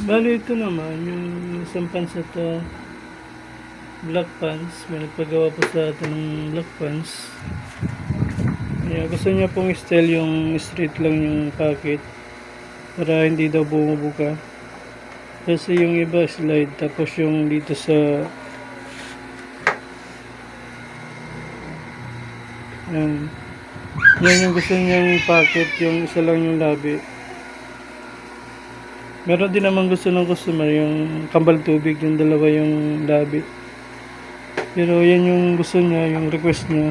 Bali ito naman, yung isang pants na to, black pants. May nagpagawa po sa atin ng black pants. Kaya gusto niya pong style yung straight lang yung pocket para hindi daw bumubuka. Kasi yung iba slide, tapos yung dito sa yan yung gusto niyang pocket, yung isa lang yung labi. Meron din naman gusto ng customer yung kambal tubig, yung dalawa yung labi. Pero yan yung gusto niya, yung request niya.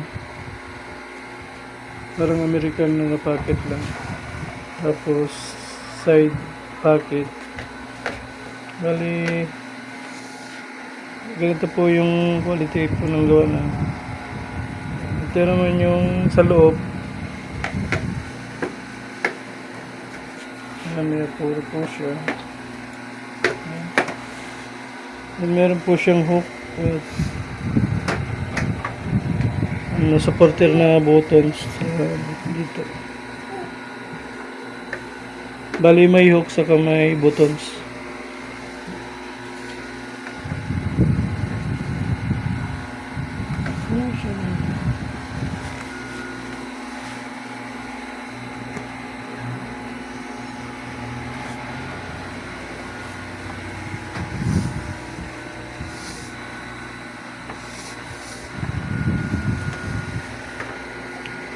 Parang American na pocket lang. Tapos side pocket. Bali, ganito po yung quality po ng gawa na. Ito naman yung sa loob. May puro po siya. Meron po siyang hook at supporter na buttons dito. Bali may hook saka may buttons.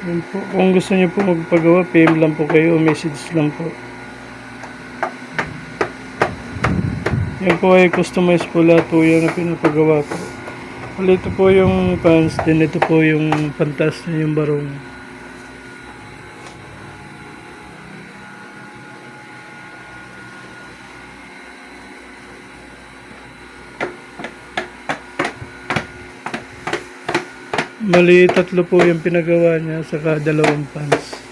Yun po. Kung gusto niyo po magpagawa, PM lang po kayo o message lang po. Yan po ay customize po lahat po yung pinapagawa po. Ito po yung pants, din ito po yung pantas niya, yung barong. Mali, tatlo po yung pinagawa niya, saka dalawang pants.